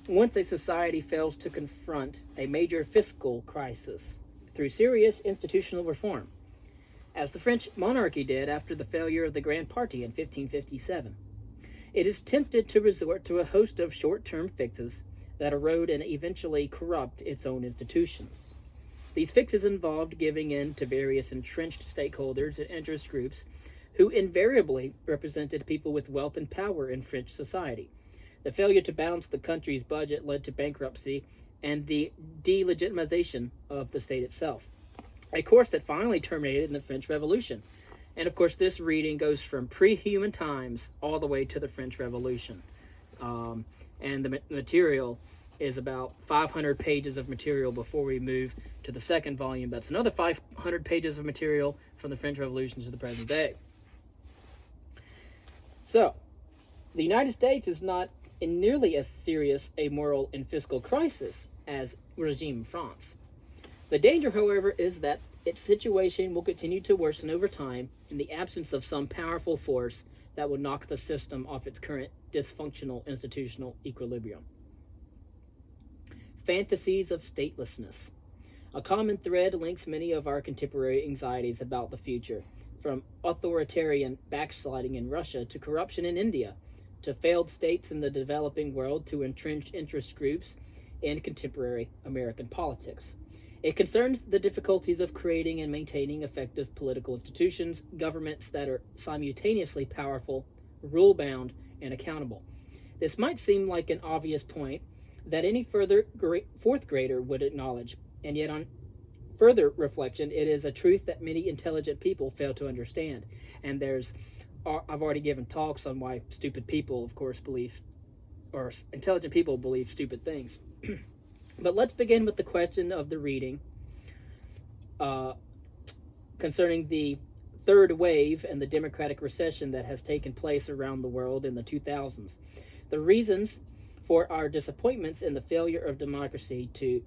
once a society fails to confront a major fiscal crisis through serious institutional reform, as the French monarchy did after the failure of the Grand Party in 1557. It is tempted to resort to a host of short-term fixes that erode and eventually corrupt its own institutions. These fixes involved giving in to various entrenched stakeholders and interest groups who invariably represented people with wealth and power in French society. The failure to balance the country's budget led to bankruptcy and the delegitimization of the state itself, a course that finally terminated in the French Revolution. And of course, this reading goes from pre-human times all the way to the French Revolution. And the material is about 500 pages of material before we move to the second volume. That's another 500 pages of material from the French Revolution to the present day. So, the United States is not in nearly as serious a moral and fiscal crisis as regime France. The danger, however, is that its situation will continue to worsen over time in the absence of some powerful force that will knock the system off its current dysfunctional institutional equilibrium. Fantasies of statelessness. A common thread links many of our contemporary anxieties about the future, from authoritarian backsliding in Russia to corruption in India, to failed states in the developing world to entrenched interest groups in contemporary American politics. It concerns the difficulties of creating and maintaining effective political institutions, governments that are simultaneously powerful, rule-bound, and accountable. This might seem like an obvious point that any fourth grader would acknowledge, and yet on further reflection, it is a truth that many intelligent people fail to understand. And I've already given talks on why stupid people, of course, intelligent people believe stupid things. But let's begin with the question of the reading concerning the third wave and the democratic recession that has taken place around the world in the 2000s. The reasons for our disappointments in the failure of democracy to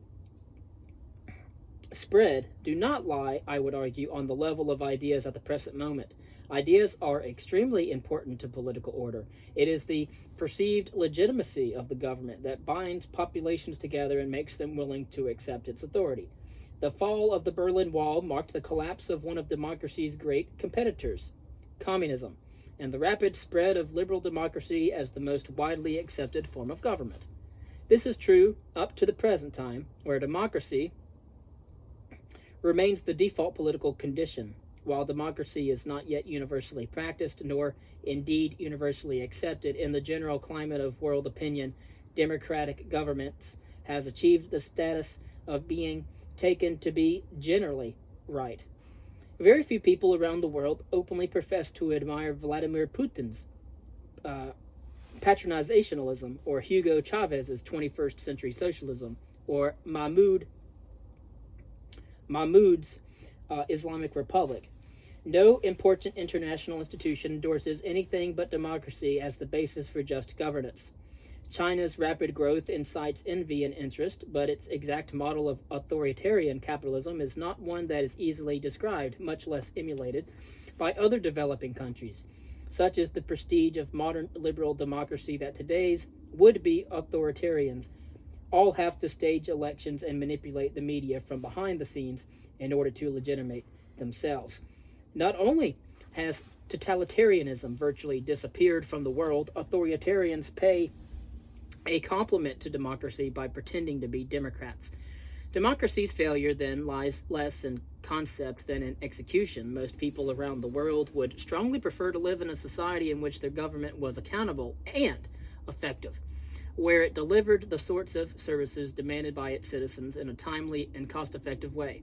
spread do not lie, I would argue, on the level of ideas at the present moment. Ideas are extremely important to political order. It is the perceived legitimacy of the government that binds populations together and makes them willing to accept its authority. The fall of the Berlin Wall marked the collapse of one of democracy's great competitors, communism, and the rapid spread of liberal democracy as the most widely accepted form of government. This is true up to the present time, where democracy remains the default political condition. While democracy is not yet universally practiced, nor indeed universally accepted in the general climate of world opinion, democratic governments has achieved the status of being taken to be generally right. Very few people around the world openly profess to admire Vladimir Putin's patronizationalism, or Hugo Chavez's 21st century socialism, or Mahmoud's Islamic Republic. No important international institution endorses anything but democracy as the basis for just governance. China's rapid growth incites envy and interest, but its exact model of authoritarian capitalism is not one that is easily described, much less emulated, by other developing countries. Such is the prestige of modern liberal democracy that today's would-be authoritarians all have to stage elections and manipulate the media from behind the scenes in order to legitimate themselves. Not only has totalitarianism virtually disappeared from the world, authoritarians pay a compliment to democracy by pretending to be Democrats. Democracy's failure, then, lies less in concept than in execution. Most people around the world would strongly prefer to live in a society in which their government was accountable and effective, where it delivered the sorts of services demanded by its citizens in a timely and cost-effective way.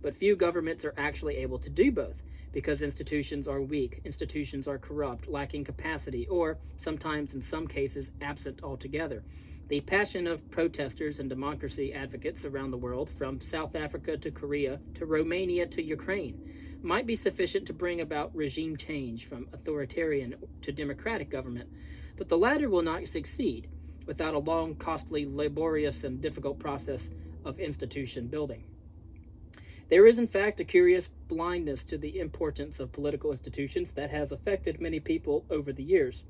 But few governments are actually able to do both, because institutions are weak, institutions are corrupt, lacking capacity, or, sometimes in some cases, absent altogether. The passion of protesters and democracy advocates around the world, from South Africa to Korea to Romania to Ukraine, might be sufficient to bring about regime change from authoritarian to democratic government, but the latter will not succeed without a long, costly, laborious, and difficult process of institution building. There is, in fact, a curious blindness to the importance of political institutions that has affected many people over the years.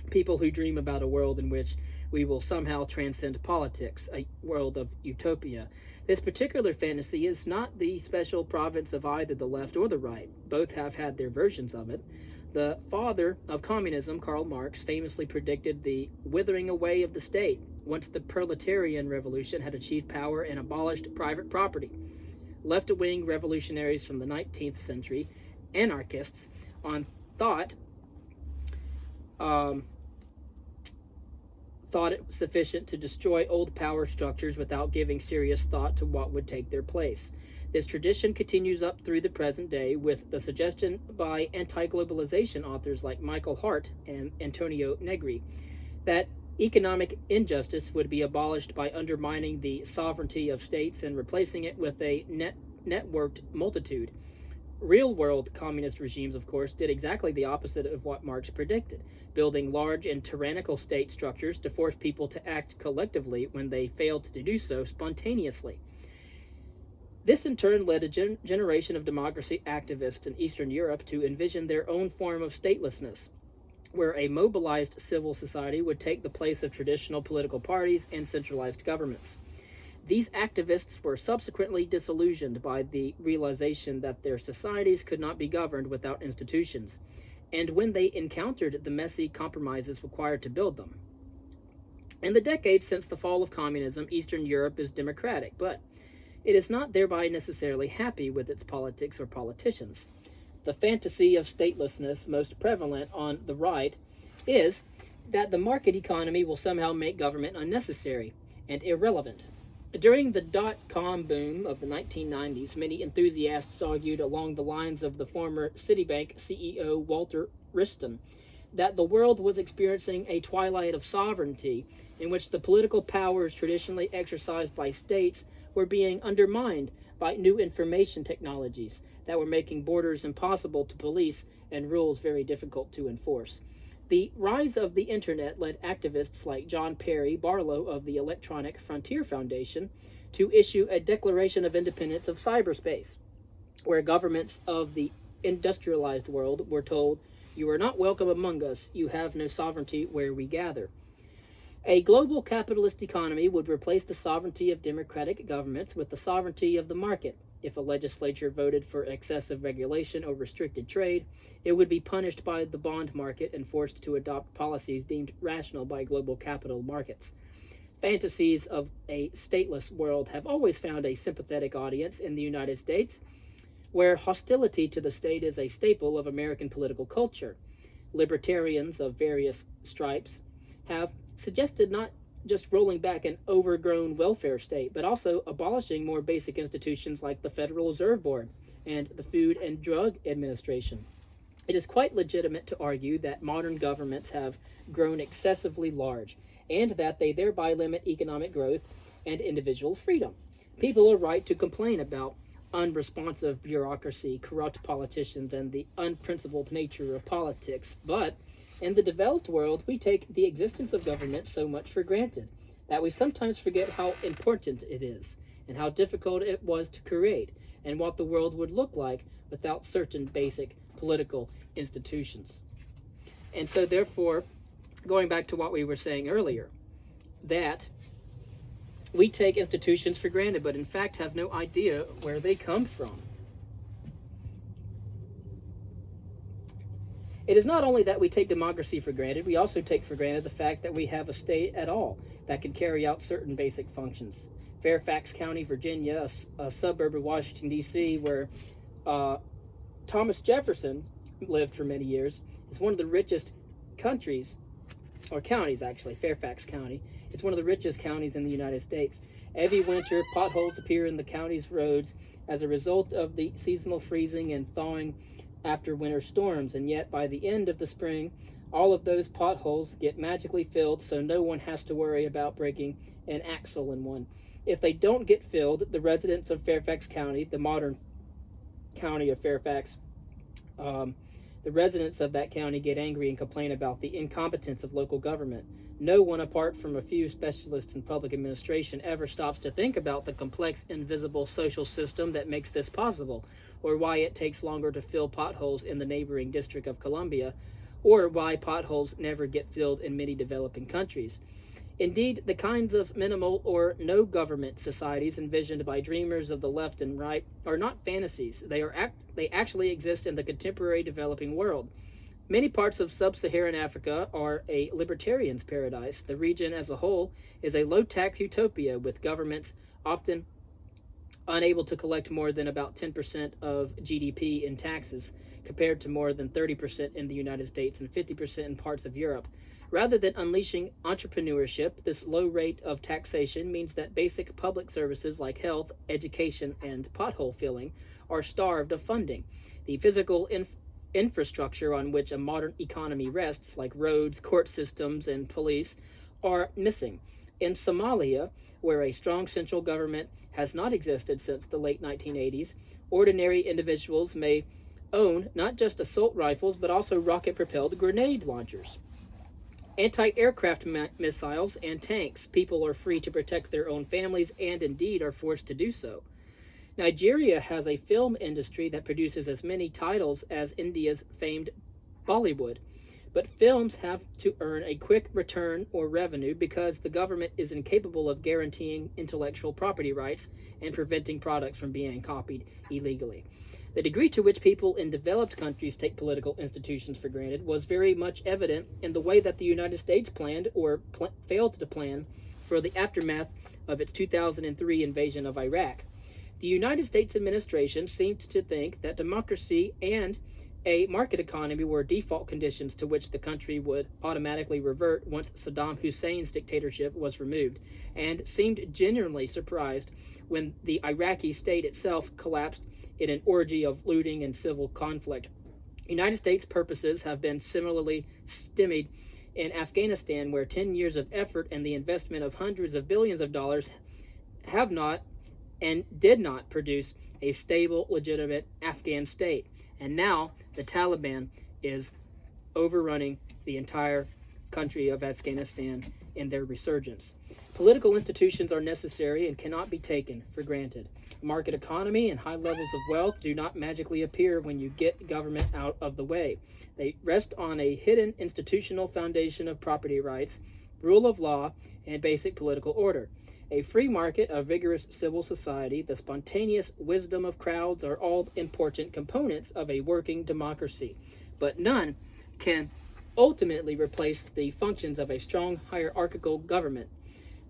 People who dream about a world in which We will somehow transcend politics, a world of utopia. This particular fantasy is not the special province of either the left or the right. Both have had their versions of it. The father of communism, Karl Marx, famously predicted the withering away of the state once the proletarian revolution had achieved power and abolished private property. Left-wing revolutionaries from the 19th century, anarchists, thought it sufficient to destroy old power structures without giving serious thought to what would take their place. This tradition continues up through the present day with the suggestion by anti-globalization authors like Michael Hart and Antonio Negri that economic injustice would be abolished by undermining the sovereignty of states and replacing it with a networked multitude. Real-world communist regimes, of course, did exactly the opposite of what Marx predicted, building large and tyrannical state structures to force people to act collectively when they failed to do so spontaneously. This in turn led a generation of democracy activists in Eastern Europe to envision their own form of statelessness, where a mobilized civil society would take the place of traditional political parties and centralized governments. These activists were subsequently disillusioned by the realization that their societies could not be governed without institutions, and when they encountered the messy compromises required to build them. In the decades since the fall of communism, Eastern Europe is democratic, but it is not thereby necessarily happy with its politics or politicians. The fantasy of statelessness most prevalent on the right is that the market economy will somehow make government unnecessary and irrelevant. During the dot-com boom of the 1990s, many enthusiasts argued along the lines of the former Citibank CEO Walter Wriston that the world was experiencing a twilight of sovereignty in which the political powers traditionally exercised by states were being undermined by new information technologies that were making borders impossible to police and rules very difficult to enforce. The rise of the internet led activists like John Perry Barlow of the Electronic Frontier Foundation to issue a Declaration of Independence of Cyberspace, where governments of the industrialized world were told, "You are not welcome among us, you have no sovereignty where we gather." A global capitalist economy would replace the sovereignty of democratic governments with the sovereignty of the market. If a legislature voted for excessive regulation or restricted trade, it would be punished by the bond market and forced to adopt policies deemed rational by global capital markets. Fantasies of a stateless world have always found a sympathetic audience in the United States, where hostility to the state is a staple of American political culture. Libertarians of various stripes have suggested not just rolling back an overgrown welfare state, but also abolishing more basic institutions like the Federal Reserve Board and the Food and Drug Administration. It is quite legitimate to argue that modern governments have grown excessively large, and that they thereby limit economic growth and individual freedom. People are right to complain about unresponsive bureaucracy, corrupt politicians, and the unprincipled nature of politics, but in the developed world, we take the existence of government so much for granted that we sometimes forget how important it is and how difficult it was to create and what the world would look like without certain basic political institutions. And so therefore, going back to what we were saying earlier, that we take institutions for granted, but in fact have no idea where they come from. It is not only that we take democracy for granted, we also take for granted the fact that we have a state at all that can carry out certain basic functions. Fairfax County, Virginia, a suburb of Washington, D.C., where Thomas Jefferson lived for many years, is one of the richest counties, actually, Fairfax County. It's one of the richest counties in the United States. Every winter, potholes appear in the county's roads as a result of the seasonal freezing and thawing after winter storms, and yet by the end of the spring, all of those potholes get magically filled, so no one has to worry about breaking an axle in one. If they don't get filled, the residents of Fairfax County, the modern county of Fairfax, the residents of that county get angry and complain about the incompetence of local government. No one, apart from a few specialists in public administration, ever stops to think about the complex, invisible social system that makes this possible, or why it takes longer to fill potholes in the neighboring District of Columbia, or why potholes never get filled in many developing countries. Indeed, the kinds of minimal or no government societies envisioned by dreamers of the left and right are not fantasies. They actually exist in the contemporary developing world. Many parts of sub-Saharan Africa are a libertarian's paradise. The region as a whole is a low-tax utopia, with governments often unable to collect more than about 10% of GDP in taxes, compared to more than 30% in the United States and 50% in parts of Europe. Rather than unleashing entrepreneurship, this low rate of taxation means that basic public services like health, education, and pothole filling are starved of funding. The physical infrastructure on which a modern economy rests, like roads, court systems, and police, are missing. In Somalia, where a strong central government has not existed since the late 1980s, ordinary individuals may own not just assault rifles, but also rocket-propelled grenade launchers, anti-aircraft missiles, and tanks. People are free to protect their own families and indeed are forced to do so. Nigeria has a film industry that produces as many titles as India's famed Bollywood. But films have to earn a quick return or revenue because the government is incapable of guaranteeing intellectual property rights and preventing products from being copied illegally. The degree to which people in developed countries take political institutions for granted was very much evident in the way that the United States planned or failed to plan for the aftermath of its 2003 invasion of Iraq. The United States administration seemed to think that democracy and a market economy were default conditions to which the country would automatically revert once Saddam Hussein's dictatorship was removed, and seemed genuinely surprised when the Iraqi state itself collapsed in an orgy of looting and civil conflict. United States purposes have been similarly stymied in Afghanistan, where 10 years of effort and the investment of hundreds of billions of dollars have not and did not produce a stable, legitimate Afghan state. And now the Taliban is overrunning the entire country of Afghanistan in their resurgence. Political institutions are necessary and cannot be taken for granted. A market economy and high levels of wealth do not magically appear when you get government out of the way. They rest on a hidden institutional foundation of property rights, rule of law, and basic political order. A free market, a vigorous civil society, the spontaneous wisdom of crowds are all important components of a working democracy, but none can ultimately replace the functions of a strong hierarchical government.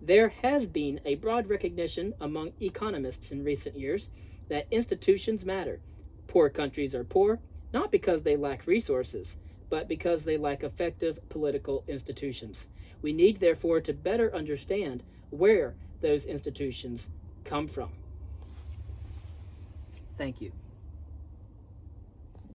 There has been a broad recognition among economists in recent years that institutions matter. Poor countries are poor, not because they lack resources, but because they lack effective political institutions. We need, therefore, to better understand where those institutions come from. Thank you.